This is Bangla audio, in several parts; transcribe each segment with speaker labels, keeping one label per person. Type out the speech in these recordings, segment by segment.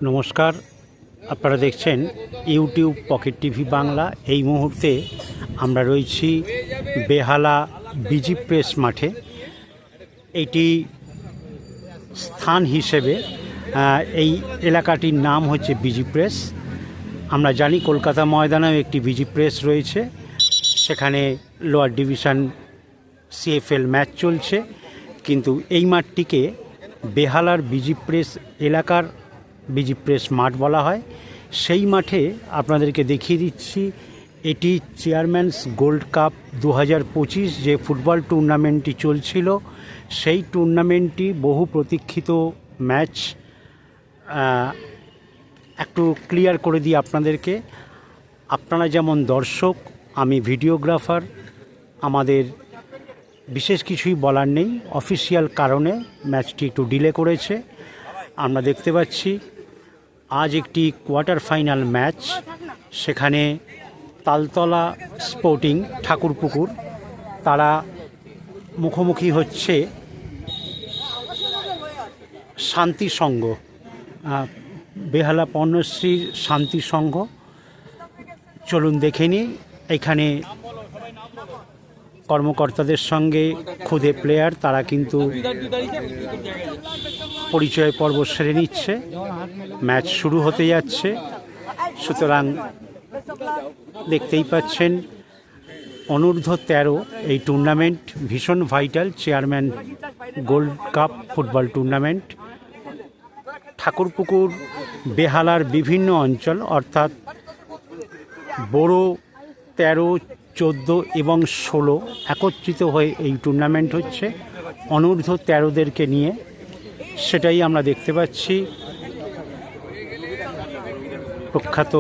Speaker 1: নমস্কার, আপনারা দেখছেন ইউটিউব পকেট টিভি বাংলা। এই মুহূর্তে আমরা রয়েছি বেহালা বিজি প্রেস মাঠে। এটি স্থান হিসেবে এই এলাকাটির নাম হচ্ছে বিজি প্রেস। আমরা জানি কলকাতা ময়দানেও একটি বিজি প্রেস রয়েছে, সেখানে লোয়ার ডিভিশন সিএফএল ম্যাচ চলছে, কিন্তু এই মাঠটিকে বেহালার বিজি প্রেস এলাকার বিজি প্রেস মাঠ বলা হয়। সেই মাঠে আপনাদেরকে দেখিয়ে দিচ্ছি, এটি চেয়ারম্যানস গোল্ড কাপ 2025 যে ফুটবল টুর্নামেন্টটি চলছিল, সেই টুর্নামেন্টটি বহু প্রতীক্ষিত ম্যাচ। একটু ক্লিয়ার করে দিই আপনাদেরকে, আপনারা যেমন দর্শক, আমি ভিডিওগ্রাফার, আমাদের বিশেষ কিছুই বলার নেই। অফিসিয়াল কারণে ম্যাচটি একটু ডিলে করেছে। আমরা দেখতে পাচ্ছি আজ একটি কোয়ার্টার ফাইনাল ম্যাচ, সেখানে তালতলা স্পোর্টিং ঠাকুরপুকুর তারা মুখোমুখি হচ্ছে শান্তি সংঘ, বেহালা পণ্যশ্রীর শান্তি সংঘ। চলুন দেখে নিই এখানে কর্মকর্তাদের সঙ্গে খুদে প্লেয়ার তারা কিন্তু পরিচয় পর্ব সেরে নিচ্ছে। ম্যাচ শুরু হতে যাচ্ছে, সুতরাং দেখতেই পাচ্ছেন অনূর্ধ্ব 13 এই টুর্নামেন্ট ভীষণ vital. Chairman gold cup football tournament Thakurpukur বেহালার বিভিন্ন অঞ্চল অর্থাৎ বড় 13, 14 এবং 16 একত্রিত হয়ে এই টুর্নামেন্ট হচ্ছে অনূর্ধ্ব 13দেরকে নিয়ে। সেটাই আমরা দেখতে পাচ্ছি। প্রখ্যাত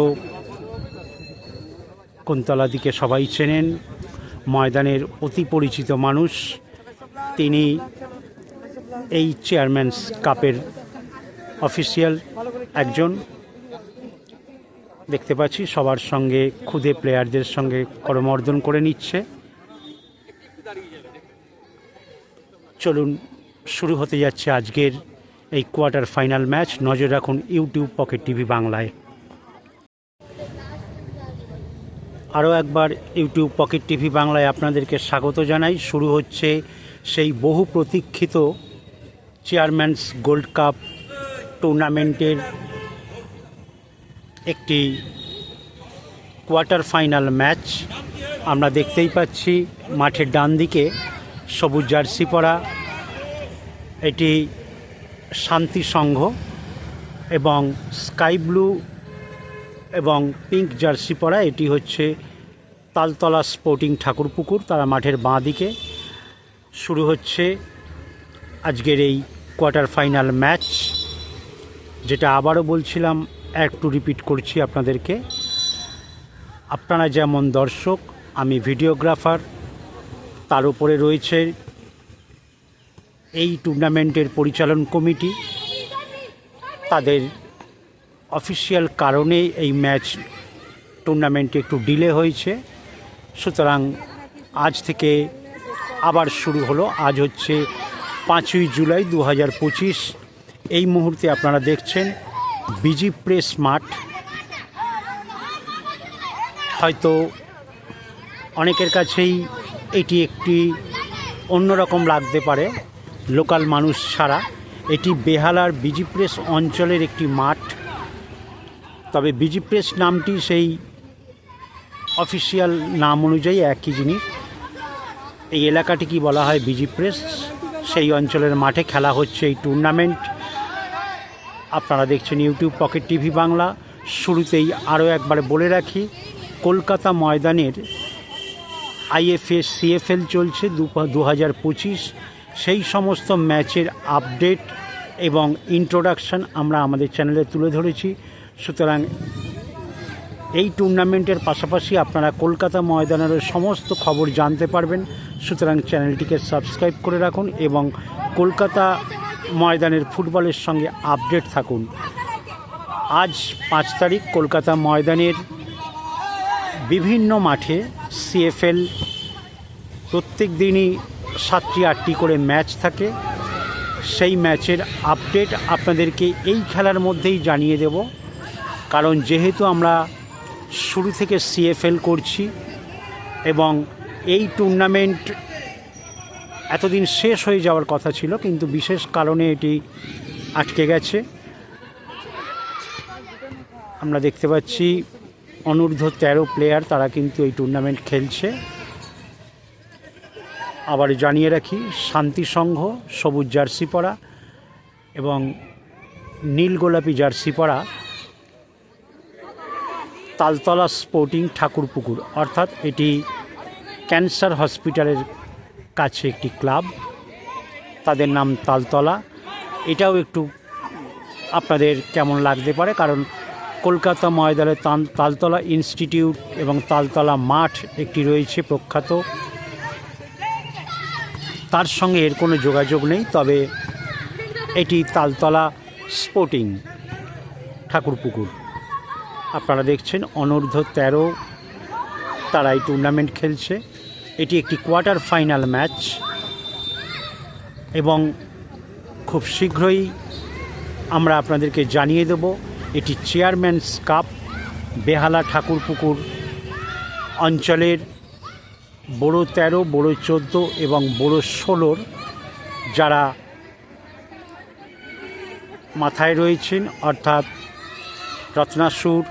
Speaker 1: কুন্তলা দিকে সবাই চেনেন, ময়দানের অতি পরিচিত মানুষ, তিনি এই চেয়ারম্যানস কাপের অফিসিয়াল একজন। দেখতে পাচ্ছি সবার সঙ্গে খুদে প্লেয়ারদের সঙ্গে করমর্দন করে নিচ্ছে। চলুন, শুরু হতে যাচ্ছে আজকের এই কোয়ার্টার ফাইনাল ম্যাচ। নজর রাখুন ইউটিউব পকেট টিভি বাংলায়। আরও একবার ইউটিউব পকেট টিভি বাংলায় আপনাদেরকে স্বাগত জানাই। শুরু হচ্ছে সেই বহু প্রতীক্ষিত চেয়ারম্যানস গোল্ড কাপ টুর্নামেন্টের একটি কোয়ার্টার ফাইনাল ম্যাচ। আমরা দেখতেই পাচ্ছি মাঠের ডান দিকে সবুজ জার্সি পরা এটি শান্তি সংঘ, এবং স্কাই ব্লু এবং পিঙ্ক জার্সি পরা এটি হচ্ছে তালতলা স্পোর্টিং ঠাকুরপুকুর। তারা মাঠের বাঁ দিকে। শুরু হচ্ছে আজকের এই কোয়ার্টার ফাইনাল ম্যাচ, যেটা আবারও বলছিলাম, একটু রিপিট করছি আপনাদেরকে। আপনারা যেমন দর্শক, আমি ভিডিওগ্রাফার, তার উপরে রয়েছে এই টুর্নামেন্টের পরিচালন কমিটি। তাদের অফিসিয়াল কারণে এই ম্যাচ টুর্নামেন্টে একটু ডিলে হয়েছে, সুতরাং আজ থেকে আবার শুরু হলো। আজ হচ্ছে 5ই জুলাই 2025। এই মুহূর্তে আপনারা দেখছেন বিজি প্রেস মাঠ। হয়তো অনেকের কাছেই এটি একটি অন্যরকম লাগতে পারে লোকাল মানুষ ছাড়া। এটি বেহালার বিজি প্রেস অঞ্চলের একটি মাঠ, তবে বিজি প্রেস নামটি সেই অফিসিয়াল নাম অনুযায়ী একই জিনিস। এই এলাকাটি কি বলা হয় বিজি প্রেস, সেই অঞ্চলের মাঠে খেলা হচ্ছে এই টুর্নামেন্ট। আপনারা দেখছেন ইউটিউব পকেট টিভি বাংলা। শুরুতেই আরও একবার বলে রাখি, কলকাতা ময়দানের আইএফএ সিএফএল চলছে 2025। সেই সমস্ত ম্যাচের আপডেট এবং ইন্ট্রোডাকশান আমরা আমাদের চ্যানেলে তুলে ধরেছি। সুতরাং এই টুর্নামেন্টের পাশাপাশি আপনারা কলকাতা ময়দানের সমস্ত খবর জানতে পারবেন। সুতরাং চ্যানেলটিকে সাবস্ক্রাইব করে রাখুন এবং কলকাতা ময়দানের ফুটবলের সঙ্গে আপডেট থাকুন। আজ 5 তারিখ কলকাতা ময়দানের বিভিন্ন মাঠে সিএফএল প্রত্যেক দিনই 7টি 8টি করে ম্যাচ থাকে। সেই ম্যাচের আপডেট আপনাদেরকে এই খেলার মধ্যেই জানিয়ে দেব। কারণ যেহেতু আমরা শুরু থেকে CFL করছি এবং এই টুর্নামেন্ট এতদিন শেষ হয়ে যাওয়ার কথা ছিল, কিন্তু বিশেষ কারণে এটি আটকে গেছে। আমরা দেখতে পাচ্ছি অনূর্ধ্ব 13 প্লেয়ার, তারা কিন্তু এই টুর্নামেন্ট খেলছে। আবার জানিয়ে রাখি, শান্তি সংঘ সবুজ জার্সি পরা এবং নীল গোলাপি জার্সি পরা তালতলা স্পোর্টিং ঠাকুরপুকুর, অর্থাৎ এটি ক্যান্সার হসপিটালের কাছে একটি ক্লাব, তাদের নাম তালতলা। এটাও একটু আপনাদের কেমন লাগতে পারে, কারণ কলকাতা ময়দানে তালতলা ইনস্টিটিউট এবং তালতলা মাঠ একটি রয়েছে প্রখ্যাত, তার সঙ্গে এর কোনো যোগাযোগ নেই। তবে এটি তালতলা স্পোর্টিং ঠাকুরপুকুর। আপনারা দেখছেন অনূর্ধ্ব 13 তারা এই টুর্নামেন্ট খেলছে। এটি একটি কোয়ার্টার ফাইনাল ম্যাচ এবং খুব শীঘ্রই আমরা আপনাদেরকে জানিয়ে দেব। এটি চেয়ারম্যানস কাপ, বেহালা ঠাকুরপুকুর অঞ্চলের বড় 13, বড় 14 এবং বড় 16 যারা মাথায় রয়েছেন, অর্থাৎ রত্নাসুর,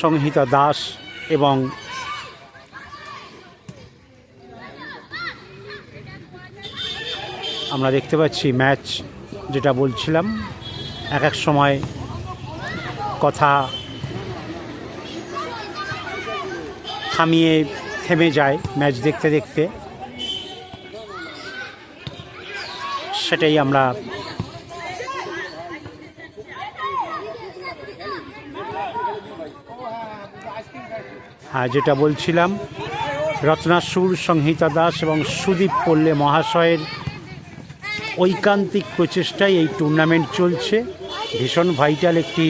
Speaker 1: সংহিতা দাস এবং আমরা দেখতে পাচ্ছি ম্যাচ, যেটা বলছিলাম এক এক সময় কথা থামিয়ে থেমে যায় ম্যাচ দেখতে দেখতে, সেটাই আমরা যেটা বলছিলাম, রত্নাসুর, সংহিতা দাস এবং সুদীপ পল্লে মহাশয়ের ঐকান্তিক প্রচেষ্টায় এই টুর্নামেন্ট চলছে। ভীষণ ভাইটাল একটি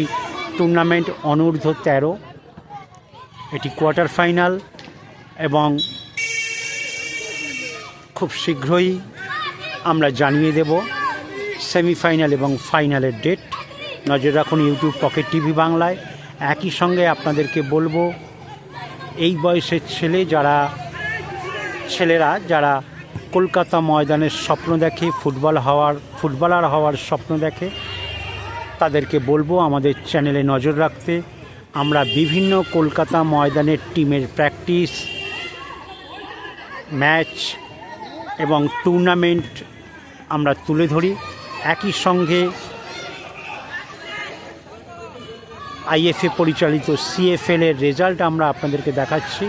Speaker 1: টুর্নামেন্ট অনূর্ধ্ব 13, এটি কোয়ার্টার ফাইনাল এবং খুব শীঘ্রই আমরা জানিয়ে দেব সেমিফাইনাল এবং ফাইনালের ডেট। নজর রাখুন ইউটিউব পকেট টিভি বাংলায়। একই সঙ্গে আপনাদেরকে বলবো, এই বয়সের ছেলেরা যারা কলকাতা ময়দানের স্বপ্ন দেখে, ফুটবলার হওয়ার স্বপ্ন দেখে, তাদেরকে বলবো আমাদের চ্যানেলে নজর রাখতে। আমরা বিভিন্ন কলকাতা ময়দানের টিমের প্র্যাকটিস, ম্যাচ এবং টুর্নামেন্ট আমরা তুলে ধরি। একই সঙ্গে IFA পরিচালিত CFL এর রেজাল্ট আমরা আপনাদেরকে দেখাচ্ছি।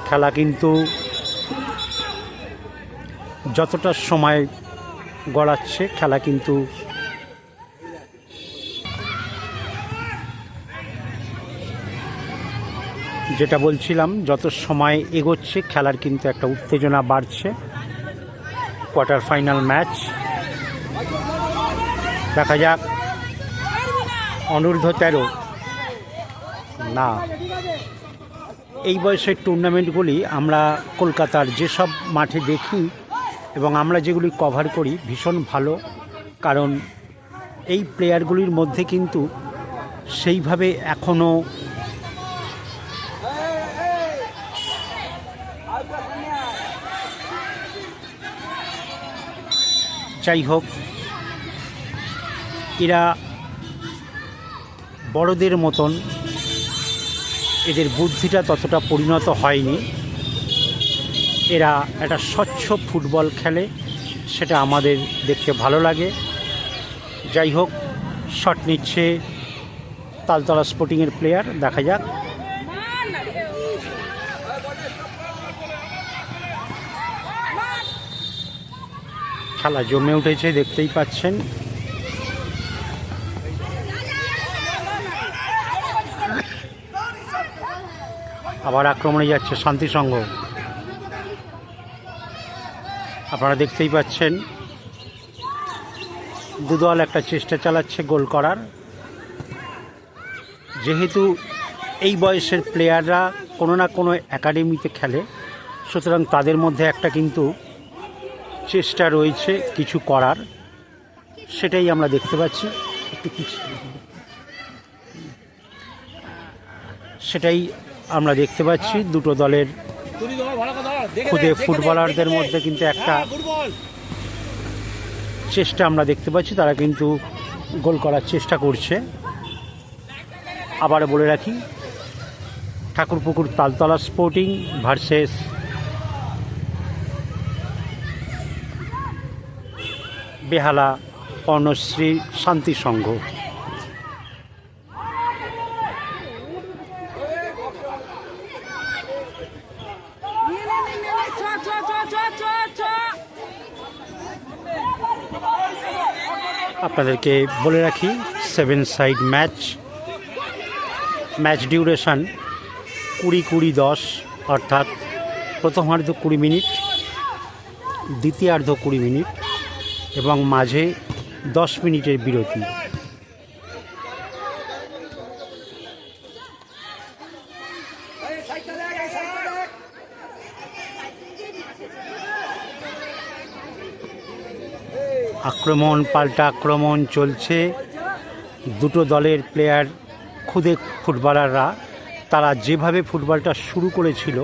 Speaker 1: খেলা কিন্তু যতটা সময় গড়াচ্ছে, খেলা কিন্তু যেটা বলছিলাম, যত সময় এগোচ্ছে খেলার কিন্তু একটা উত্তেজনা বাড়ছে। কোয়ার্টার ফাইনাল ম্যাচ দেখা যাক। অনূর্ধ্ব 13 না, এই বয়সের টুর্নামেন্টগুলি আমরা কলকাতার যেসব মাঠে দেখি এবং আমরা যেগুলি কভার করি ভীষণ ভালো, কারণ এই প্লেয়ারগুলির মধ্যে কিন্তু সেইভাবে এখনও যাই হোক, এরা বড়দের মতন, এদের বুদ্ধিটা ততটা পরিণত হয়নি। এরা একটা স্বচ্ছ ফুটবল খেলে, সেটা আমাদের দেখতে ভালো লাগে। যাই হোক, শট নিচ্ছে তালতলা স্পোর্টিংয়ের প্লেয়ার, দেখা যাক। খেলা জমে উঠেছে, দেখতেই পাচ্ছেন। আবার আক্রমণে যাচ্ছে শান্তি সংঘ। আপনারা দেখতেই পাচ্ছেন দুদল একটা চেষ্টা চালাচ্ছে গোল করার। যেহেতু এই বয়সের প্লেয়াররা কোনো না কোনো একাডেমিতে খেলে, সুতরাং তাদের মধ্যে একটা কিন্তু চেষ্টা রয়েছে কিছু করার, সেটাই আমরা দেখতে পাচ্ছি। সেটাই আমরা দেখতে পাচ্ছি দুটো দলের খুদে ফুটবলারদের মধ্যে কিন্তু একটা চেষ্টা আমরা দেখতে পাচ্ছি, তারা কিন্তু গোল করার চেষ্টা করছে। আবার বলে রাখি, ঠাকুরপুকুর তালতলা স্পোর্টিং ভার্সেস বেহালা কর্ণশ্রী শান্তি সংঘ। আপনাদেরকে বলে রাখি 7 সাইড ম্যাচ ডিউরেশন 20-20-10, অর্থাৎ প্রথমার্ধ 20 মিনিট, দ্বিতীয়ার্ধ 20 মিনিট এবং মাঝে 10 মিনিটের বিরতি। আক্রমণ পাল্টা আক্রমণ চলছে। দুটো দলের প্লেয়ার খুদে ফুটবলাররা তারা যেভাবে ফুটবলটা শুরু করেছিল,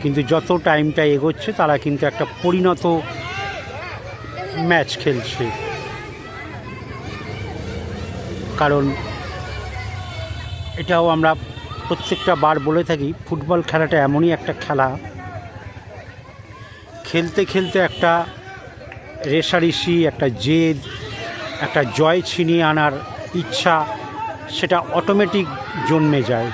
Speaker 1: কিন্তু যত টাইমটা এগোচ্ছে তারা কিন্তু একটা পরিণত ম্যাচ খেলছে। কারণ এটাও আমরা প্রত্যেকটা বার বলে থাকি, ফুটবল খেলাটা এমনই একটা খেলা, খেলতে খেলতে একটা রেষারেষি, একটা জেদ, একটা জয় ছিনিয়ে আনার ইচ্ছা, সেটা অটোমেটিক জন্মে যায়।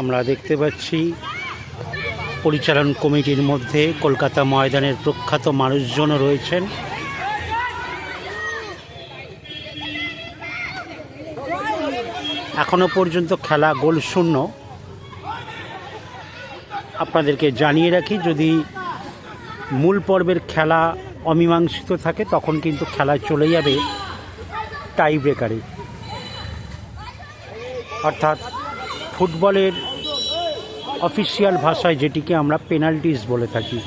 Speaker 1: আমরা দেখতে পাচ্ছি পরিচালন কমিটির মধ্যে কলকাতা ময়দানের প্রখ্যাত মানুষজনও রয়েছেন। এখনো পর্যন্ত খেলা গোল শূন্য। আপনাদেরকে জানিয়ে রাখি, যদি মূল পর্বের খেলা অমীমাংসিত থাকে তখন কিন্তু খেলা চলে যাবে টাই ব্রেকারে, অর্থাৎ ফুটবলের অফিসিয়াল ভাষায় যেটিকে আমরা পেনাল্টিস বলে থাকি।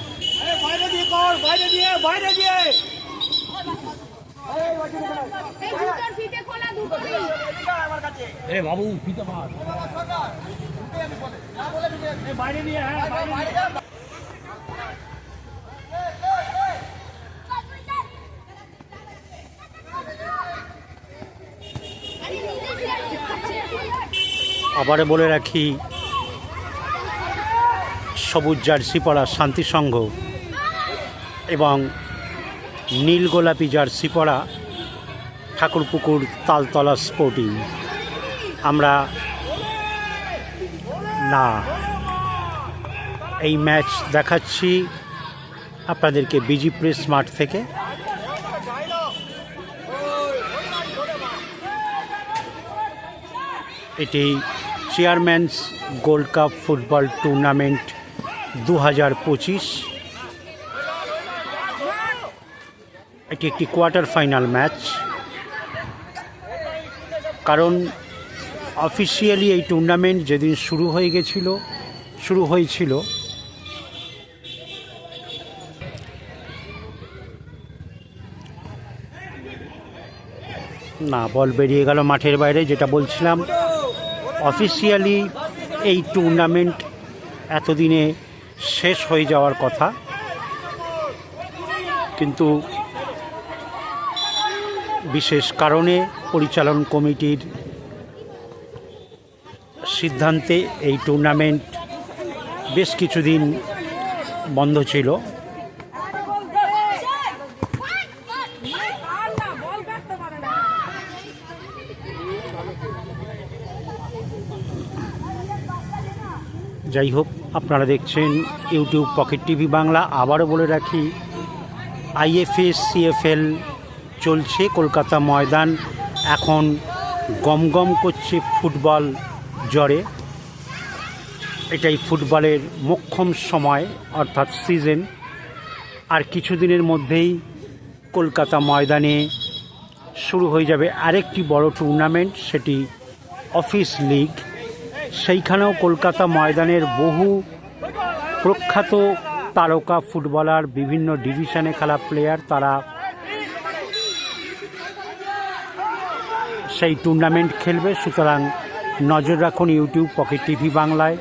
Speaker 1: আবারও বলে রাখি, সবুজ জার্সি পরা শান্তি সংঘ এবং নীল গোলাপি জার্সি পরা ঠাকুরপুকুর তালতলা স্পোর্টিং। আমরা না এই ম্যাচ দেখাচ্ছি আপনাদেরকে বিজি প্রেস মাঠ থেকে। এটি চেয়ারম্যানস গোল্ড কাপ ফুটবল টুর্নামেন্ট 2025। এটি একটি কোয়ার্টার ফাইনাল ম্যাচ। কারণ অফিসিয়ালি এই টুর্নামেন্ট যেদিন শুরু হয়েছিল না, বল বেরিয়ে গেল মাঠের বাইরে। যেটা বলছিলাম, অফিসিয়ালি এই টুর্নামেন্ট এতদিনে শেষ হয়ে যাওয়ার কথা, কিন্তু বিশেষ কারণে পরিচালন কমিটির সিদ্ধান্তে এই টুর্নামেন্ট বেশ কিছুদিন বন্ধ ছিল। যাই হোক, আপনারা দেখছেন ইউটিউব পকেট টিভি বাংলা। আবারও বলে রাখি, আইএফএ সিএফএল চলছে, কলকাতা ময়দান এখন গমগম করছে ফুটবল জ্বরে। এটাই ফুটবলের মোক্ষম সময়, অর্থাৎ সিজন। আর কিছুদিনের মধ্যেই কলকাতা ময়দানে শুরু হয়ে যাবে আরেকটি বড় টুর্নামেন্ট, সেটি অফিস লিগ। সেইখানেও কলকাতা ময়দানের বহু প্রখ্যাত তারকা ফুটবলার, বিভিন্ন ডিভিশনে খেলা প্লেয়ার, তারা সেই টুর্নামেন্ট খেলবে। সুতরাং নজর রাখুন ইউটিউব পকেট টিভি বাংলায়।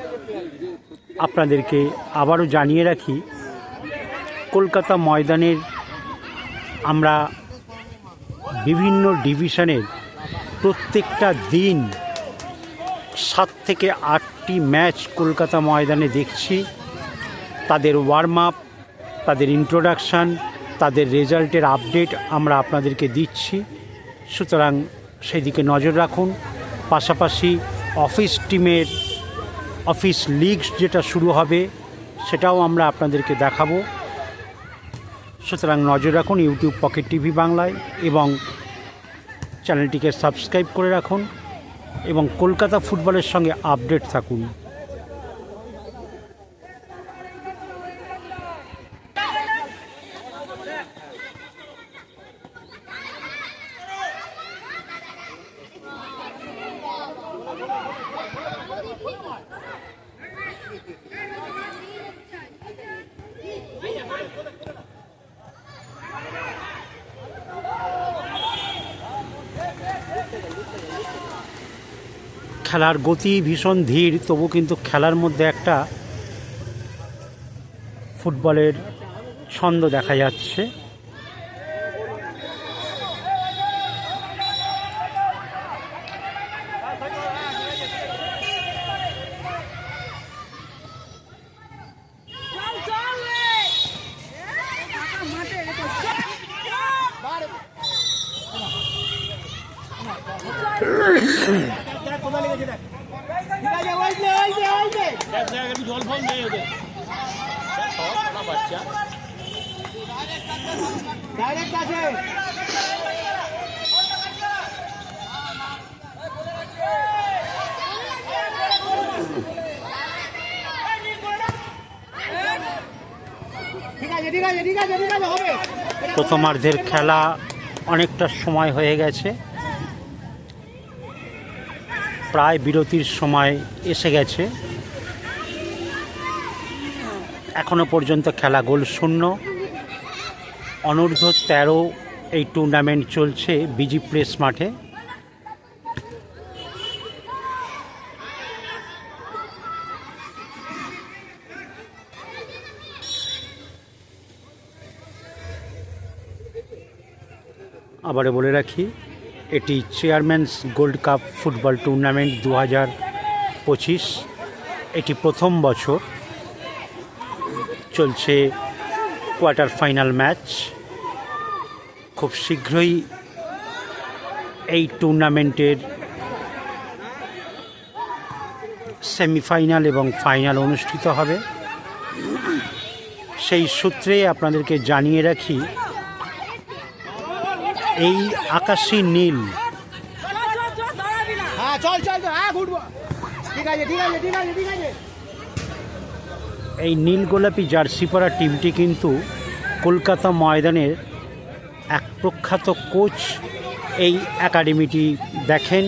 Speaker 1: আপনাদেরকে আবারও জানিয়ে রাখি, কলকাতা ময়দানের আমরা বিভিন্ন ডিভিশনের প্রত্যেকটা দিন 7 থেকে 8টি ম্যাচ কলকাতা ময়দানে দেখছি। তাদের ওয়ার্ম আপ, তাদের ইন্ট্রোডাকশান, তাদের রেজাল্টের আপডেট আমরা আপনাদেরকে দিচ্ছি। সুতরাং সেদিকে নজর রাখুন। পাশাপাশি অফিস লিগ যেটা শুরু হবে সেটাও আমরা আপনাদেরকে দেখাবো। সুতরাং নজর রাখুন ইউটিউব পকেট টিভি বাংলায় এবং চ্যানেলটিকে সাবস্ক্রাইব করে রাখুন এবং কলকাতা ফুটবলের সঙ্গে আপডেট থাকুন। খেলার গতি ভীষণ ধীর, তবু কিন্তু খেলার মধ্যে একটা ফুটবলের ছন্দ দেখা যাচ্ছে।
Speaker 2: জল ফল নেই ওদের বাচ্চা ডাইরেক্ট আছে।
Speaker 1: প্রথমার্ধের খেলা অনেকটা সময় হয়ে গেছে, প্রায় বিরতির সময় এসে গেছে। এখনো পর্যন্ত খেলা গোল শূন্য। অনূর্ধ্ব 13 এই টুর্নামেন্ট চলছে বিজি প্রেস মাঠে। আবারও বলে রাখি, এটি চেয়ারম্যানস গোল্ড কাপ ফুটবল টুর্নামেন্ট 2025। এটি প্রথম বছর, চলছে কোয়ার্টার ফাইনাল ম্যাচ। খুব শীঘ্রই এই টুর্নামেন্টের সেমিফাইনাল এবং ফাইনাল অনুষ্ঠিত হবে। সেই সূত্রে আপনাদেরকে জানিয়ে রাখি, এই আকাশী নীল এই নীল গোলাপি জার্সি পরা টিমটি কিন্তু কলকাতা ময়দানের এক প্রখ্যাত কোচ এই একাডেমিটি দেখেন।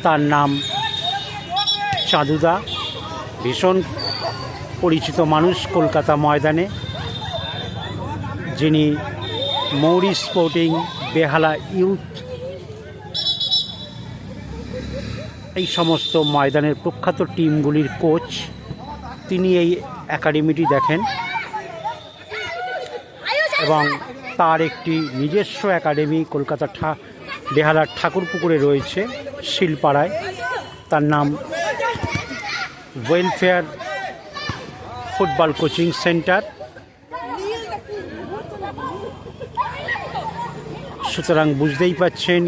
Speaker 1: তার নাম চাঁদুদা, ভীষণ পরিচিত মানুষ কলকাতা ময়দানে, যিনি মৌরি স্পোর্টিং, বেহালা ইউথ, এই সমস্ত ময়দানের প্রখ্যাত টিমগুলির কোচ। তিনি এই একাডেমিটি দেখেন এবং তার একটি নিজস্ব একাডেমি কলকাতা বেহালার ঠাকুরপুকুরে রয়েছে শিলপাড়ায়, তার নাম ওয়েলফেয়ার ফুটবল কোচিং সেন্টার। সুতরাং বুঝতেই পাচ্ছেন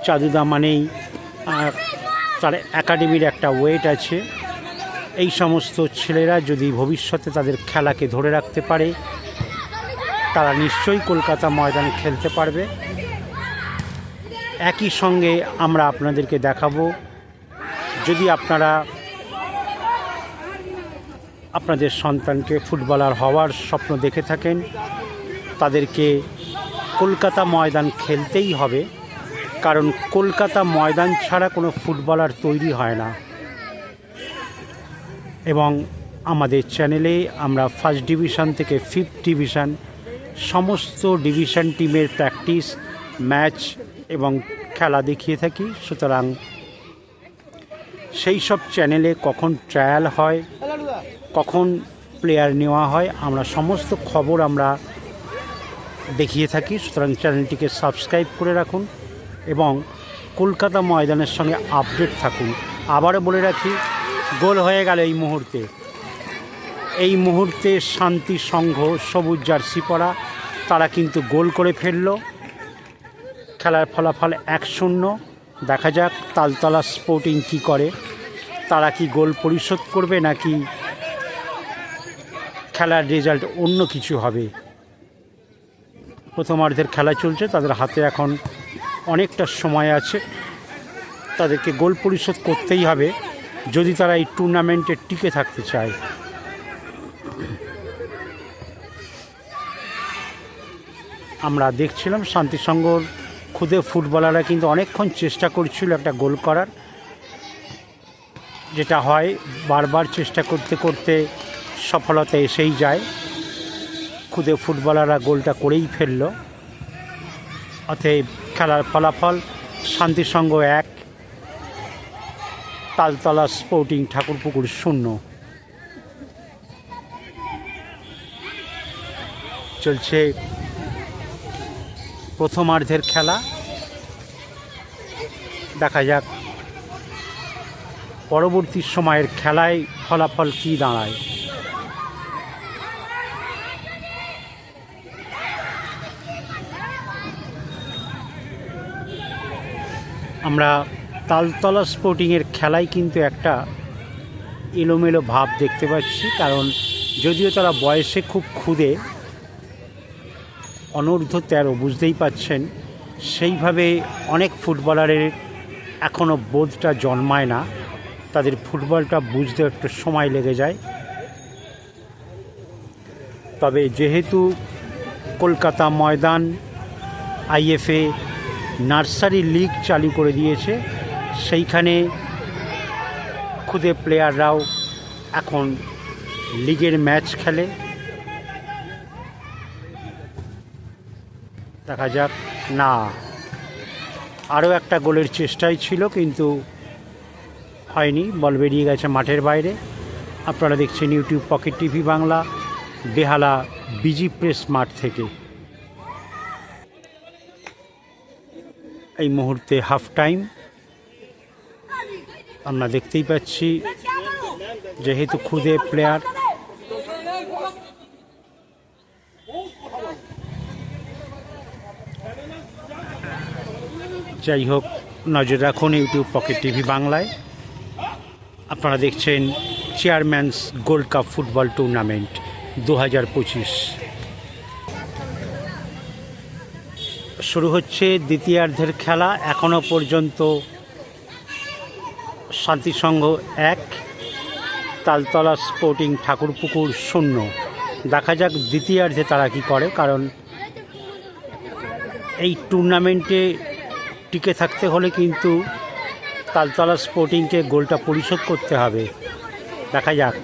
Speaker 1: চাঁদুদা মানেই তার একাডেমির একটা ওয়েট আছে। এই সমস্ত ছেলেরা যদি ভবিষ্যতে তাদের খেলাকে ধরে রাখতে পারে তারা নিশ্চয়ই কলকাতা ময়দানে খেলতে পারবে। একই সঙ্গে আমরা আপনাদেরকে দেখাবো, যদি আপনারা আপনাদের সন্তানকে ফুটবলার হওয়ার স্বপ্ন দেখে থাকেন তাদেরকে কলকাতা ময়দান খেলতেই হবে, কারণ কলকাতা ময়দান ছাড়া কোনো ফুটবলার তৈরি হয় না। এবং আমাদের চ্যানেলে আমরা ফার্স্ট ডিভিশন থেকে 5th ডিভিশন সমস্ত ডিভিশন টিমের প্র্যাকটিস, ম্যাচ এবং খেলা দেখিয়ে থাকি। সুতরাং সেই সব চ্যানেলে কখন ট্রায়াল হয়, কখন প্লেয়ার নেওয়া হয়, আমরা সমস্ত খবর আমরা দেখিয়ে থাকি। সুতরাং চ্যানেলটিকে সাবস্ক্রাইব করে রাখুন এবং কলকাতা ময়দানের সঙ্গে আপডেট থাকুন। আবারও বলে রাখি, গোল হয়ে গেল এই মুহূর্তে শান্তি সংঘ সবুজ জার্সি পরা তারা কিন্তু গোল করে ফেলল। খেলার ফলাফল 1-0। দেখা যাক তালতলা স্পোর্টিং কি করে, তারা কি গোল পরিশোধ করবে নাকি খেলার রেজাল্ট অন্য কিছু হবে। প্রথমার্ধের খেলা চলছে, তাদের হাতে এখন অনেকটা সময় আছে, তাদেরকে গোল পরিশোধ করতেই হবে যদি তারা এই টুর্নামেন্টে টিকে থাকতে চায়। আমরা দেখছিলাম শান্তিসংঘর খুদে ফুটবলাররা কিন্তু অনেকক্ষণ চেষ্টা করছিল একটা গোল করার, যেটা হয় বারবার চেষ্টা করতে করতে সফলতা এসেই যায়। খুদে ফুটবলাররা গোলটা করেই ফেলল। অতএব খেলার ফলাফল শান্তিসংঘ 1, তালতলা স্পোর্টিং ঠাকুরপুকুর 0। চলছে প্রথমার্ধের খেলা, দেখা যাক পরবর্তী সময়ের খেলায় ফলাফল কী দাঁড়ায়। আমরা তালতলা স্পোর্টিংয়ের খেলায় কিন্তু একটা এলোমেলো ভাব দেখতে পাচ্ছি, কারণ যদিও তারা বয়সে খুব ক্ষুদে, অনূর্ধ্ব 13 বুঝতেই পাচ্ছেন, সেইভাবে অনেক ফুটবলারের এখনও বোধটা জন্মায় না, তাদের ফুটবলটা বুঝতে একটু সময় লেগে যায়। তবে যেহেতু কলকাতা ময়দান আইএফএ নার্সারি লিগ চালু করে দিয়েছে, সেইখানে খুদে প্লেয়াররাও এখন লিগের ম্যাচ খেলে। দেখা যাক, না আরও একটা গোলের চেষ্টাই ছিল কিন্তু হয়নি, বল বেরিয়ে গেছে মাঠের বাইরে। আপনারা দেখছেন ইউটিউব পকেট টিভি বাংলা, বেহালা বিজি প্রেস মাঠ থেকে। এই মুহূর্তে হাফ টাইম আমরা দেখতেই পাচ্ছি, যেহেতু খুদে প্লেয়ার যাই হোক, নজর রাখুন ইউটিউব পকেট টিভি বাংলায়। আপনারা দেখছেন chairman's gold cup football tournament 2025 শুরু হচ্ছে দ্বিতীয়ার্ধের খেলা। এখনও পর্যন্ত শান্তিসংঘ 1, তালতলা স্পোর্টিং ঠাকুরপুকুর 0। দেখা যাক দ্বিতীয়ার্ধে তারা কি করে, কারণ এই টুর্নামেন্টে টিকে থাকতে হলে কিন্তু তালতলা স্পোর্টিংকে গোলটা পরিশোধ করতে হবে। দেখা যাক।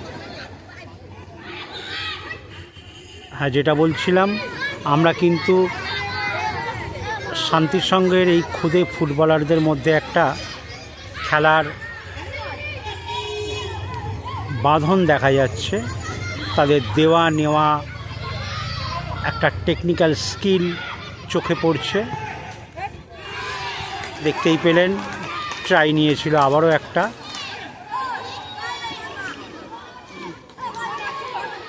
Speaker 1: হ্যাঁ, যেটা বলছিলাম, আমরা কিন্তু শান্তিসংঘের এই খুদে ফুটবলারদের মধ্যে একটা খেলার বাঁধন দেখা যাচ্ছে, তাদের দেওয়া নেওয়া একটা টেকনিক্যাল স্কিল চোখে পড়ছে। দেখতেই পেলেন ট্রাই নিয়েছিল আবারও একটা,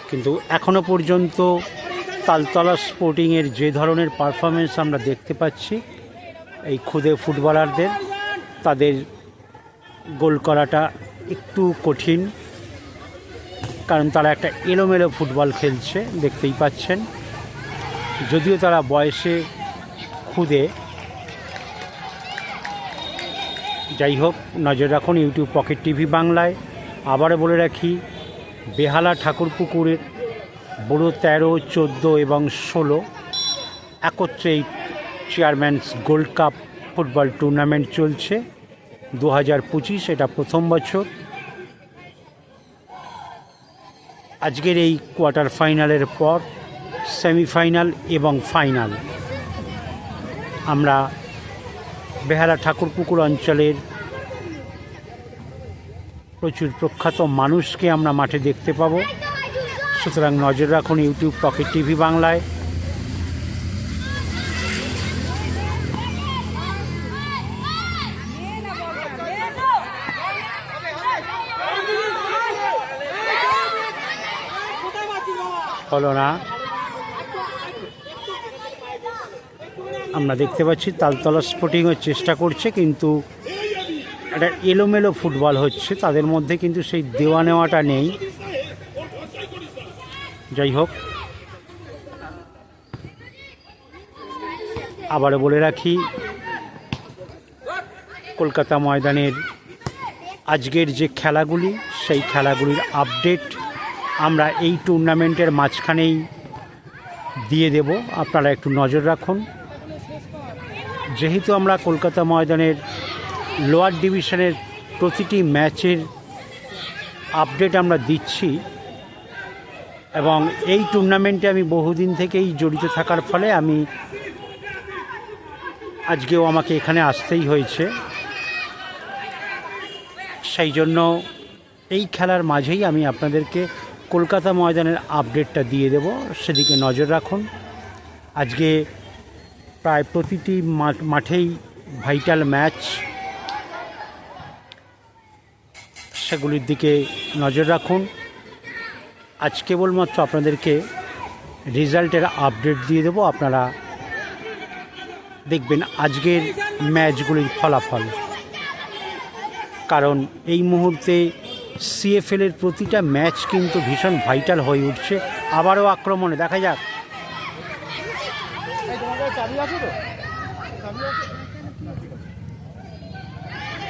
Speaker 1: কিন্তু এখনো পর্যন্ত তালতলা স্পোর্টিংয়ের যে ধরনের পারফরমেন্স আমরা দেখতে পাচ্ছি এই খুদে ফুটবলারদের, তাদের গোল করাটা একটু কঠিন, কারণ তারা একটা এলোমেলো ফুটবল খেলছে দেখতেই পাচ্ছেন। যদিও তারা বয়সে খুদে, যাই হোক নজর রাখুন ইউটিউব পকেট টিভি বাংলায়। আবারও বলে রাখি, বেহালা ঠাকুরপুকুরের বড় 13, 14 এবং 16 একত্রে এই চেয়ারম্যানস গোল্ড কাপ ফুটবল টুর্নামেন্ট চলছে 2025, এটা প্রথম বছর। আজকের এই কোয়ার্টার ফাইনালের পর সেমিফাইনাল এবং ফাইনাল। আমরা বেহালা ঠাকুরপুকুর অঞ্চলের প্রচুর প্রখ্যাত মানুষকে আমরা মাঠে দেখতে পাবো, সুতরাং নজর রাখুন ইউটিউব পকেট টিভি বাংলায়। হলো না, আমরা দেখতে পাচ্ছি তালতলা স্পোর্টিংয়ের চেষ্টা করছে, কিন্তু একটা এলোমেলো ফুটবল হচ্ছে, তাদের মধ্যে কিন্তু সেই দেওয়া নেওয়াটা নেই। যাই হোক, আবারও বলে রাখি কলকাতা ময়দানের আজকের যে খেলাগুলি, সেই খেলাগুলির আপডেট আমরা এই টুর্নামেন্টের মাঝখানেই দিয়ে দেব, আপনারা একটু নজর রাখুন। যেহেতু আমরা কলকাতা ময়দানের লোয়ার ডিভিশনের প্রতিটি ম্যাচের আপডেট আমরা দিচ্ছি, এবং এই টুর্নামেন্টে আমি বহুদিন থেকেই জড়িত থাকার ফলে আমি আজকেও আমাকে এখানে আসতেই হয়েছে, সেই জন্য এই খেলার মাঝেই আমি আপনাদেরকে কলকাতা ময়দানের আপডেটটা দিয়ে দেব, সেদিকে নজর রাখুন। আজকে প্রায় প্রতিটি মাঠেই ভাইটাল ম্যাচ, সেগুলির দিকে নজর রাখুন। আজ কেবলমাত্র আপনাদেরকে রেজাল্টের আপডেট দিয়ে দেব, আপনারা দেখবেন আজকের ম্যাচগুলির ফলাফল, কারণ এই মুহূর্তে সিএফএলের প্রতিটা ম্যাচ কিন্তু ভীষণ ভাইটাল হয়ে উঠছে। আবারও আক্রমণে দেখা যাক,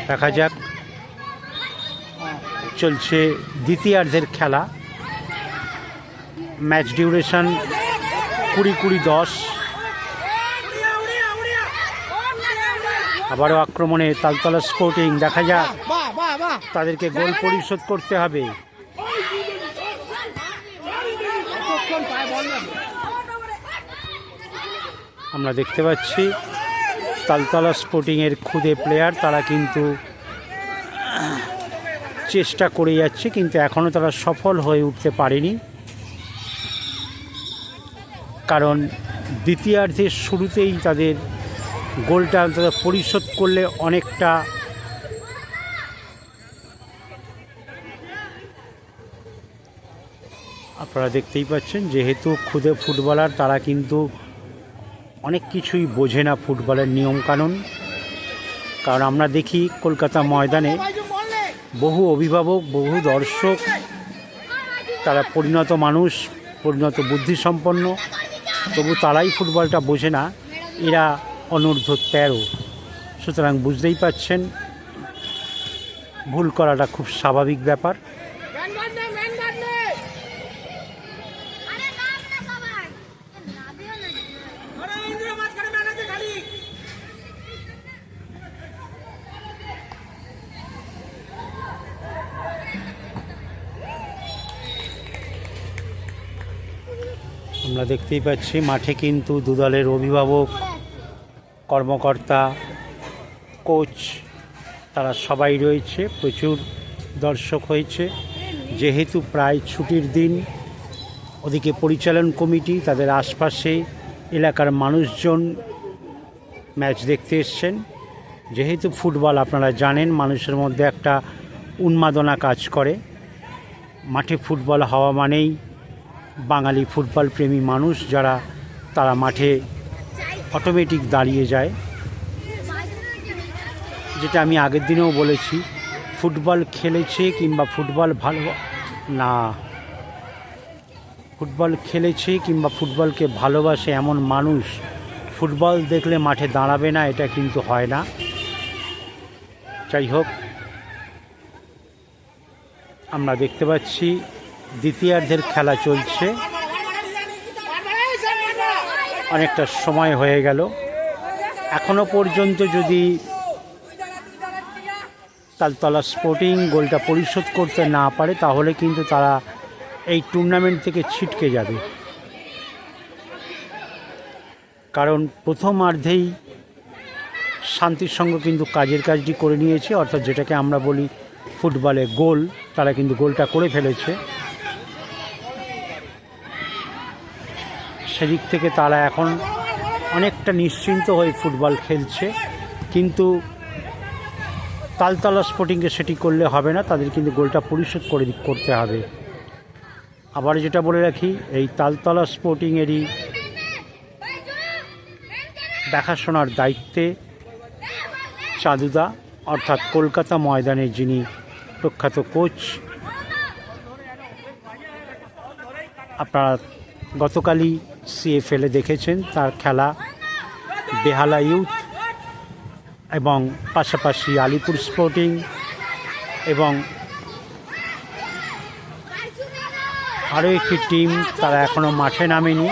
Speaker 1: দেখা যাক, চলছে দ্বিতীয়ার্ধের খেলা, ম্যাচ ডিউরেশন 20-10। আবারও আক্রমণে তালতলা স্পোর্টিং, দেখা যাক তাদেরকে গোল পরিশোধ করতে হবে। আমরা দেখতে পাচ্ছি তালতলা স্পোর্টিংয়ের খুদে প্লেয়ার, তারা কিন্তু চেষ্টা করে যাচ্ছে, কিন্তু এখনও তারা সফল হয়ে উঠতে পারেনি, কারণ দ্বিতীয়ার্ধের শুরুতেই তাদের গোলটা তারা পরিশোধ করলে অনেকটা আপনারা দেখতেই পাচ্ছেন, যেহেতু খুদে ফুটবলার তারা কিন্তু অনেক কিছুই বোঝে না ফুটবলের নিয়মকানুন। কারণ আমরা দেখি কলকাতা ময়দানে বহু অভিভাবক, বহু দর্শক, তারা পরিণত মানুষ, পরিণত বুদ্ধিসম্পন্ন, তবু তারাই ফুটবলটা বোঝে না, এরা অনূর্ধ্ব 13। সুতরাং বুঝতেই পাচ্ছেন ভুল করাটা খুব স্বাভাবিক ব্যাপার। আমরা দেখতেই পাচ্ছি মাঠে কিন্তু দুদলের অভিভাবক, কর্মকর্তা, কোচ, তারা সবাই রয়েছে, প্রচুর দর্শক হয়েছে। যেহেতু প্রায় ছুটির দিন, ওদিকে পরিচালন কমিটি, তাদের আশপাশে এলাকার মানুষজন ম্যাচ দেখতে এসছেন, যেহেতু ফুটবল আপনারা জানেন মানুষের মধ্যে একটা উন্মাদনা কাজ করে, মাঠে ফুটবল হওয়া মানেই বাঙালি ফুটবল প্রেমী মানুষ যারা তারা মাঠে অটোমেটিক দাঁড়িয়ে যায়। যেটা আমি আগের দিনেও বলেছি, ফুটবল খেলেছে কিংবা ফুটবল ফুটবলকে ভালোবাসে এমন মানুষ ফুটবল দেখলে মাঠে দাঁড়াবে না, এটা কিন্তু হয় না। যাই হোক, আমরা দেখতে পাচ্ছি দ্বিতীয়ার্ধের খেলা চলছে, অনেকটা সময় হয়ে গেল। এখনো পর্যন্ত যদি তালতলা স্পোর্টিং গোলটা পরিশোধ করতে না পারে তাহলে কিন্তু তারা এই টুর্নামেন্ট থেকে ছিটকে যাবে। কারণ প্রথমার্ধেই শান্তির সঙ্গে কিন্তু কাজের কাজটি করে নিয়েছে, অর্থাৎ যেটাকে আমরা বলি ফুটবলে গোল, তারা কিন্তু গোলটা করে ফেলেছে। সেদিক থেকে তারা এখন অনেকটা নিশ্চিন্ত হয়ে ফুটবল খেলছে। কিন্তু তালতলা স্পোর্টিংকে সেটি করলে হবে না, তাদের কিন্তু গোলটা পরিশোধ করতে হবে। আবার যেটা বলে রাখি, এই তালতলা স্পোর্টিংয়েরই দেখাশোনার দায়িত্বে চাঁদুদা, অর্থাৎ কলকাতা ময়দানের যিনি প্রখ্যাত কোচ। আপনারা গতকালই CFL-এ দেখেছেন তার খেলা বেহালা ইউথ এবং পাশাপাশি আলিপুর স্পোর্টিং এবং আরও একটি টিম, তারা এখনও মাঠে নামেনি।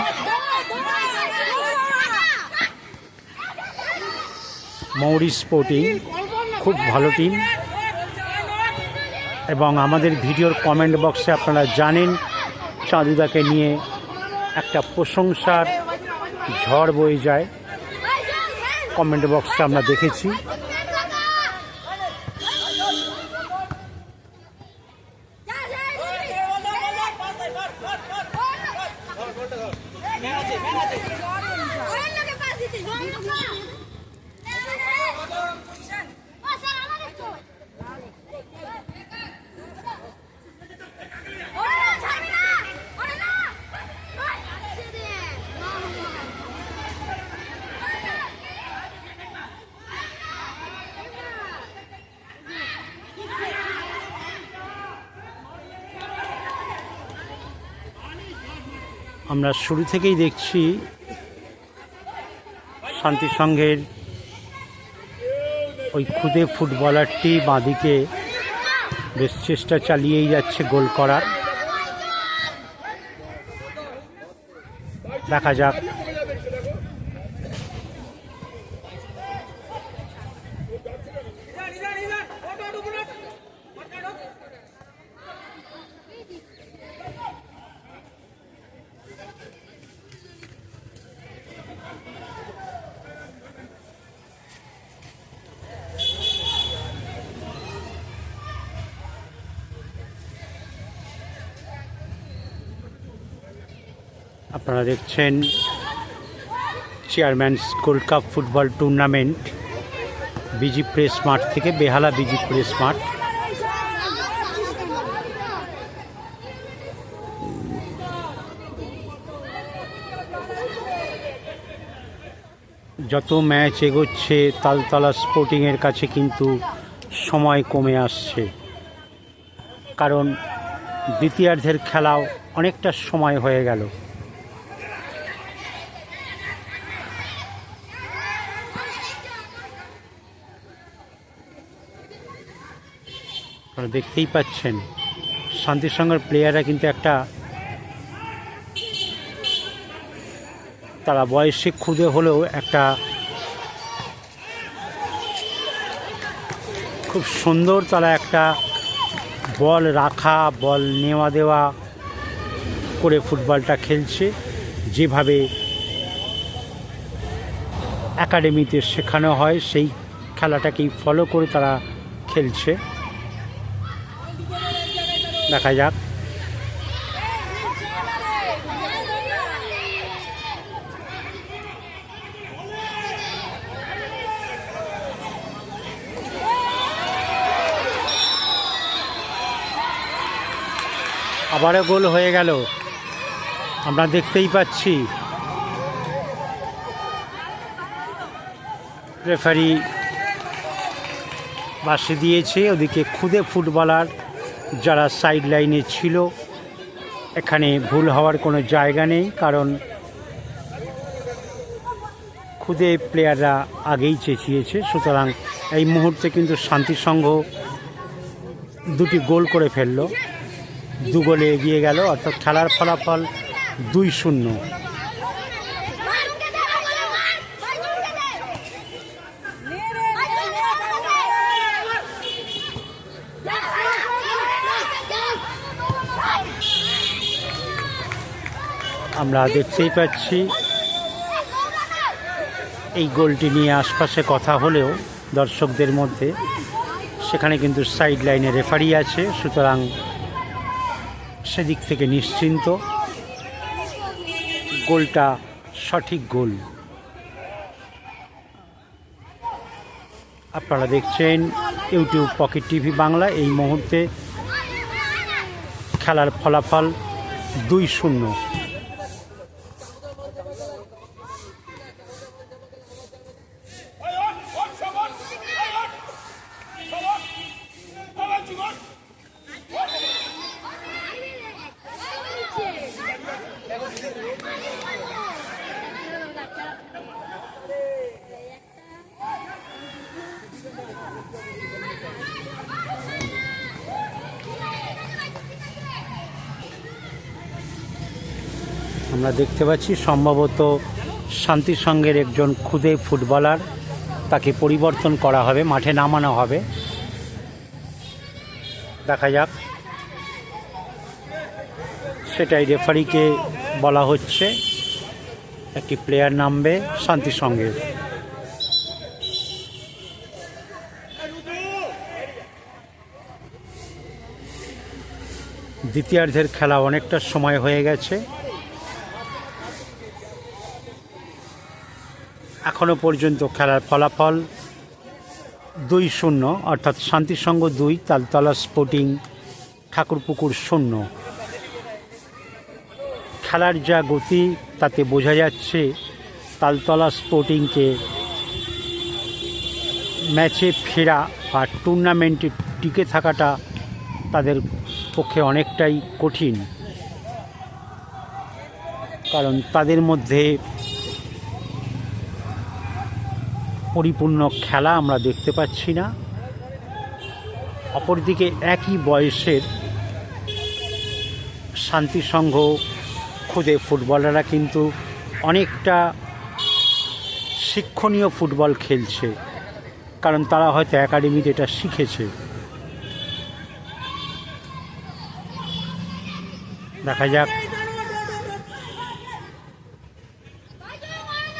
Speaker 1: মৌরি স্পোর্টিং খুব ভালো টিম, এবং আমাদের ভিডিওর কমেন্ট বক্সে আপনারা জানেন চাঁদুদাকে নিয়ে একটা প্রশংসার ঝড় বয়ে যায়, কমেন্ট বক্সে আমরা দেখেছি। আমরা শুরু থেকেই দেখছি শান্তি সংঘের ওই খুদে ফুটবলারটি বাঁদিকে বেশ চেষ্টা চালিয়েই যাচ্ছে গোল করার। দেখা যাক। আপনারা দেখছেন chairman's gold cup football tournament BG press মাঠ থেকে, বেহালা বিজি প্রেস মাঠ। যত ম্যাচ এগোচ্ছে তালতলা স্পোর্টিংয়ের কাছে কিন্তু সময় কমে আসছে, কারণ দ্বিতীয়ার্ধের খেলাও অনেকটা সময় হয়ে গেল। আপনারা দেখতেই পাচ্ছেন শান্তির সঙ্গের প্লেয়াররা কিন্তু একটা, তারা বয়সে ক্ষুদে হলেও একটা খুব সুন্দর, তারা একটা বল রাখা, বল নেওয়া দেওয়া করে ফুটবলটা খেলছে, যেভাবে একাডেমিতে শেখানো হয় সেই খেলাটাকেই ফলো করে তারা খেলছে। দেখা যাক। আবারও গোল হয়ে গেল, আমরা দেখতেই পাচ্ছি। রেফারি বাঁশি দিয়েছে, ওদিকে খুদে ফুটবলার যারা সাইড লাইনে ছিল, এখানে ভুল হওয়ার কোনো জায়গা নেই, কারণ খুদে প্লেয়াররা আগেই চেঁচিয়েছে। সুতরাং এই মুহূর্তে কিন্তু শান্তিসংঘ দুটি গোল করে ফেললো, 2 গোলে এগিয়ে গেল, অর্থাৎ খেলার ফলাফল 2-0। আমরা দেখতেই পাচ্ছি এই গোলটি নিয়ে আশপাশে কথা হলেও দর্শকদের মধ্যে, সেখানে কিন্তু সাইড লাইনে রেফারি আছে, সুতরাং সেদিক থেকে নিশ্চিন্ত, গোলটা সঠিক গোল। আপনারা দেখছেন ইউটিউব পকেট টিভি বাংলা। এই মুহূর্তে খেলার ফলাফল 2-0। আমরা দেখতে পাচ্ছি সম্ভবত শান্তিসংঘের একজন খুদে ফুটবলার, তাকে পরিবর্তন করা হবে, মাঠে নামানো হবে। দেখা যাক, সেটাই রেফারিকে বলা হচ্ছে, একটি প্লেয়ার নামবে শান্তিসংঘের। দ্বিতীয়ার্ধের খেলা অনেকটা সময় হয়ে গেছে, এখনো পর্যন্ত খেলার ফলাফল 2-0, অর্থাৎ শান্তিসংঘ 2, তালতলা স্পোর্টিং ঠাকুরপুকুর 0। খেলার যা গতি তাতে বোঝা যাচ্ছে তালতলা স্পোর্টিংকে ম্যাচে ফেরা বা টুর্নামেন্টে টিকে থাকাটা তাদের পক্ষে অনেকটাই কঠিন, কারণ তাদের মধ্যে পরিপূর্ণ খেলা আমরা দেখতে পাচ্ছি না। অপরদিকে একই বয়সের শান্তিসংঘ খুদে ফুটবলাররা কিন্তু অনেকটা শিক্ষণীয় ফুটবল খেলছে, কারণ তারা হয়তো একাডেমিতে এটা শিখেছে। দেখা যাক।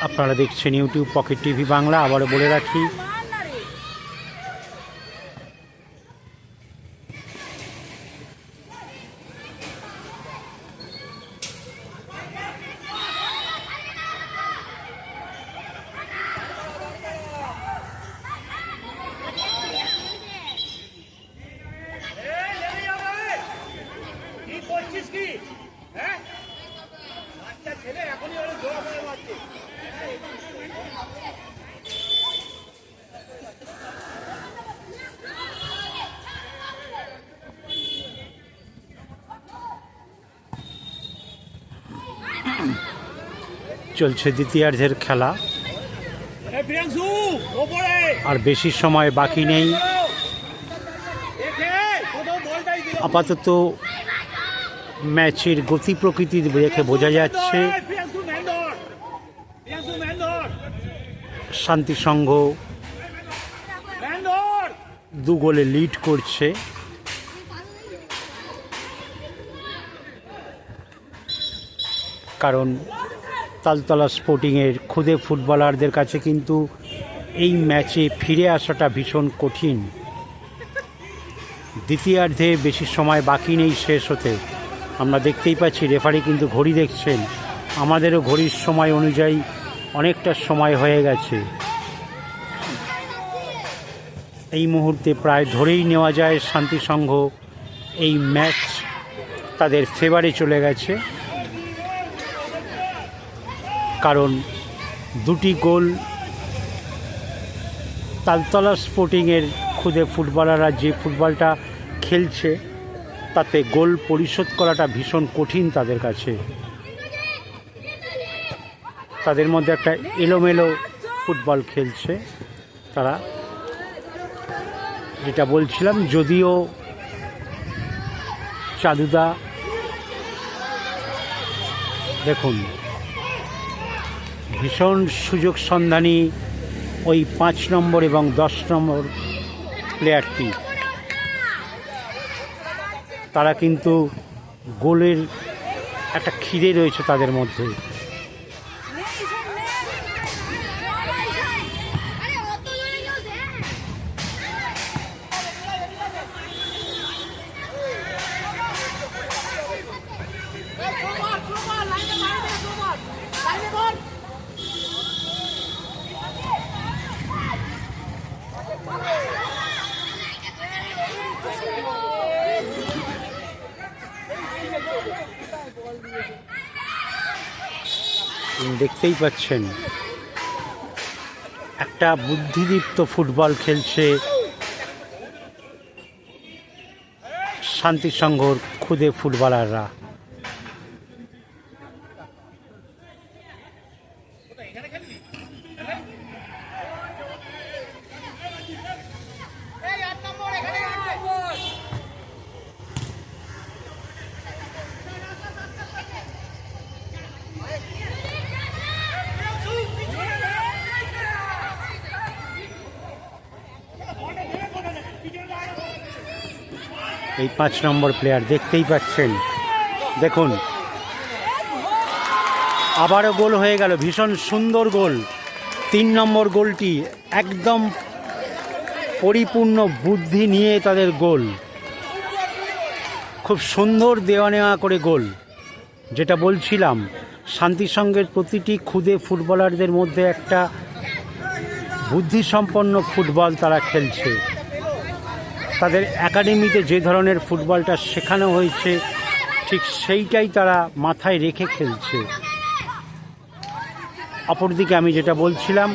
Speaker 1: আপনারা দেখছেন ইউটিউব পকেট টিভি বাংলা। আবারও বলে রাখি, চলছে দ্বিতীয়ার্ধের খেলা, আর বেশি সময় বাকি নেই। আপাতত ম্যাচের গতি প্রকৃতি দেখে বোঝা যাচ্ছে শান্তিসংঘ 2 গোলে লিড করছে। কারণ তালতলা স্পোর্টিংয়ের খুদে ফুটবলারদের কাছে কিন্তু এই ম্যাচে ফিরে আসাটা ভীষণ কঠিন। দ্বিতীয়ার্ধে বেশি সময় বাকি নেই শেষ হতে। আমরা দেখতেই পাচ্ছি রেফারি কিন্তু ঘড়ি দেখছেন, আমাদেরও ঘড়ির সময় অনুযায়ী অনেকটা সময় হয়ে গেছে। এই মুহূর্তে প্রায় ধরেই নেওয়া যায় শান্তিসংঘ এই ম্যাচ তাদের ফেভারে চলে গেছে, কারণ দুটি গোল তালতলা স্পোর্টিংয়ের খুদে ফুটবলাররা যে ফুটবলটা খেলছে তাতে গোল পরিশোধ করাটা ভীষণ কঠিন তাদের কাছে। তাদের মধ্যে একটা এলোমেলো ফুটবল খেলছে তারা, যেটা বলছিলাম। যদিও চাঁদুদা দেখুন ভীষণ সুযোগ সন্ধানী ওই 5 নম্বর এবং 10 নম্বর প্লেয়ারটি, তারা কিন্তু গোলের একটা খিদে রয়েছে তাদের মধ্যে। দেখতেই পাচ্ছেন একটা বুদ্ধিদীপ্ত ফুটবল খেলছে শান্তিসংঘর খুদে ফুটবলাররা। এই 5 নম্বর প্লেয়ার দেখতেই পাচ্ছেন, দেখুন আবারও গোল হয়ে গেল, ভীষণ সুন্দর গোল। 3 নম্বর গোলটি একদম পরিপূর্ণ বুদ্ধি নিয়ে তাদের গোল, খুব সুন্দর দেওয়া নেওয়া করে গোল। যেটা বলছিলাম, শান্তিসংঘের প্রতিটি খুদে ফুটবলারদের মধ্যে একটা বুদ্ধিসম্পন্ন ফুটবল তারা খেলছে। তাদের একাডেমিতে যে ধরনের ফুটবলটা শেখানো হয়েছে ঠিক সেইটাই তারা মাথায় রেখে খেলছে। অপরদিকে আমি যেটা বলছিলাম,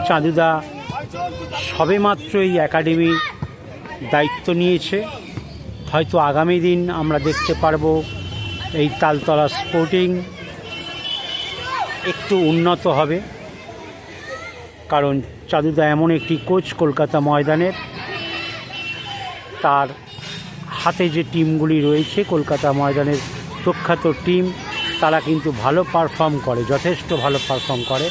Speaker 1: চাঁদুদা সবেমাত্র এই একাডেমির দায়িত্ব নিয়েছে। হয়তো আগামী দিন আমরা দেখতে পারবো এই তালতলা স্পোর্টিং একটু উন্নত হবে, কারণ চাঁদুদা এমন একটি কোচ কলকাতা ময়দানের, তার হাতে যে টিমগুলি রয়েছে কলকাতা ময়দানের প্রখ্যাত টিম, তারা কিন্তু ভালো পারফর্ম করে, যথেষ্ট ভালো পারফর্ম করে।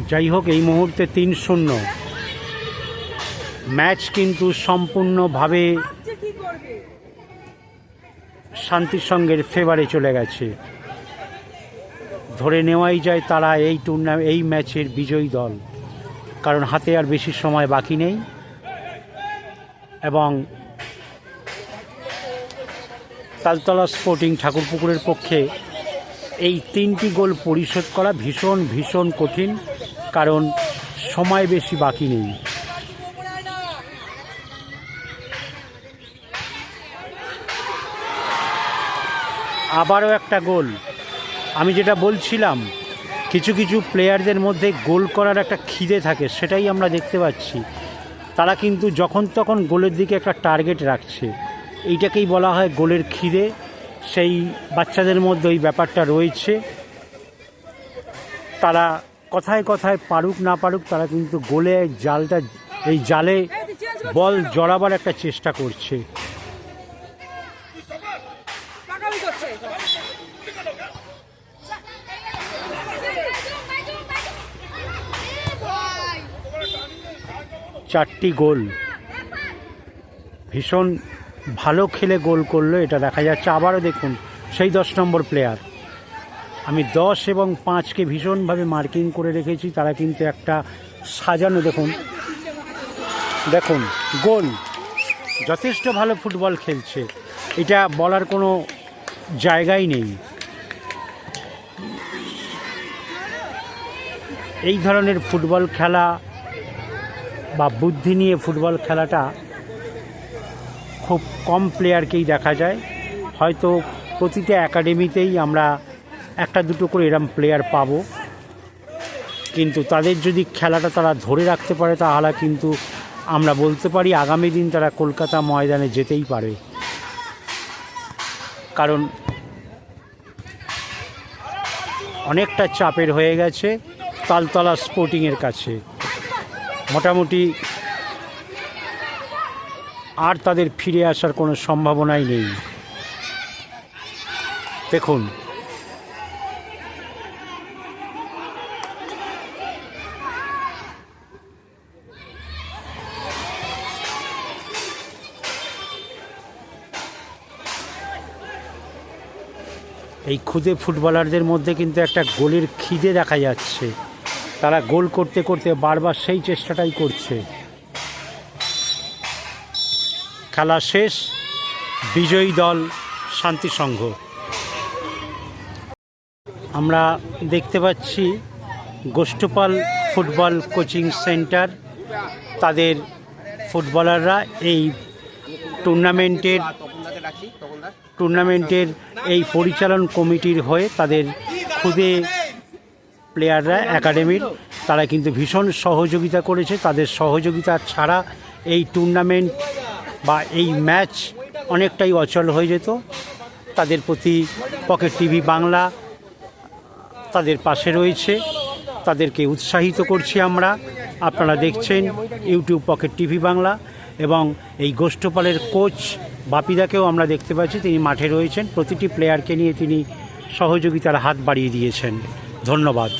Speaker 1: যাই হোক, এই মুহূর্তে 3-0 ম্যাচ কিন্তু সম্পূর্ণভাবে শান্তিসংঘের ফেভারে চলে গেছে। ধরে নেওয়াই যায় তারা এই ম্যাচের বিজয়ী দল, কারণ হাতে আর বেশি সময় বাকি নেই। এবং তালতলা স্পোর্টিং ঠাকুরপুকুরের পক্ষে এই 3টি গোল পরিশোধ করা ভীষণ ভীষণ কঠিন, কারণ সময় বেশি বাকি নেই। আবারও একটা গোল। আমি যেটা বলছিলাম, কিছু কিছু প্লেয়ারদের মধ্যে গোল করার একটা খিদে থাকে, সেটাই আমরা দেখতে পাচ্ছি। তারা কিন্তু যখন তখন গোলের দিকে একটা টার্গেট রাখছে, এইটাকেই বলা হয় গোলের খিদে। সেই বাচ্চাদের মধ্যে ওই ব্যাপারটা রয়েছে। তারা কথায় কথায় পারুক না পারুক, তারা কিন্তু গোলে এই জালে বল জড়াবার একটা চেষ্টা করছে। চারটি গোল, ভীষণ ভালো খেলে গোল করলো, এটা দেখা যাচ্ছে। আবারও দেখুন সেই 10 নম্বর প্লেয়ার, আমি 10 এবং 5কে ভীষণভাবে মার্কিং করে রেখেছি। তারা কিন্তু একটা সাজানো, দেখুন গোল, যথেষ্ট ভালো ফুটবল খেলছে, এটা বলার কোনো জায়গাই নেই। এই ধরনের ফুটবল খেলা বা বুদ্ধি নিয়ে ফুটবল খেলাটা খুব কম প্লেয়ারকেই দেখা যায়। হয়তো প্রতিটা একাডেমিতেই আমরা একটা দুটো করে এরম প্লেয়ার পাবো, কিন্তু তাদের যদি খেলাটা তারা ধরে রাখতে পারে তাহলে কিন্তু আমরা বলতে পারি আগামী দিন তারা কলকাতা ময়দানে যেতেই পারে। কারণ অনেকটা চাপের হয়ে গেছে তালতলা স্পোর্টিংয়ের কাছে। মোটামুটি আর তাদের ফিরে আসার কোনো সম্ভাবনাই নেই। দেখুন, এই খুদে ফুটবলারদের মধ্যে কিন্তু একটা গোলের খিদে দেখা যাচ্ছে। তারা গোল করতে করতে বারবার সেই চেষ্টাটাই করছে। খেলা শেষ, বিজয়ী দল শান্তি সংঘ। আমরা দেখতে পাচ্ছি গোষ্ঠপাল ফুটবল কোচিং সেন্টার, তাদের ফুটবলাররা এই টুর্নামেন্টের এই পরিচালন কমিটির হয়ে তাদের খুদে প্লেয়াররা একাডেমির তারা কিন্তু ভীষণ সহযোগিতা করেছে। তাদের সহযোগিতা ছাড়া এই টুর্নামেন্ট বা এই ম্যাচ অনেকটাই অচল হয়ে যেত। তাদের প্রতি পকেট টিভি বাংলা তাদের পাশে রয়েছে, তাদেরকে উৎসাহিত করছি আমরা। আপনারা দেখছেন ইউটিউব পকেট টিভি বাংলা, এবং এই গোষ্ঠপালের কোচ বাপিদাকেও আমরা দেখতে পাচ্ছি, তিনি মাঠে রয়েছেন। প্রতিটি প্লেয়ারকে নিয়ে তিনি সহযোগিতার হাত বাড়িয়ে দিয়েছেন। ধন্যবাদ।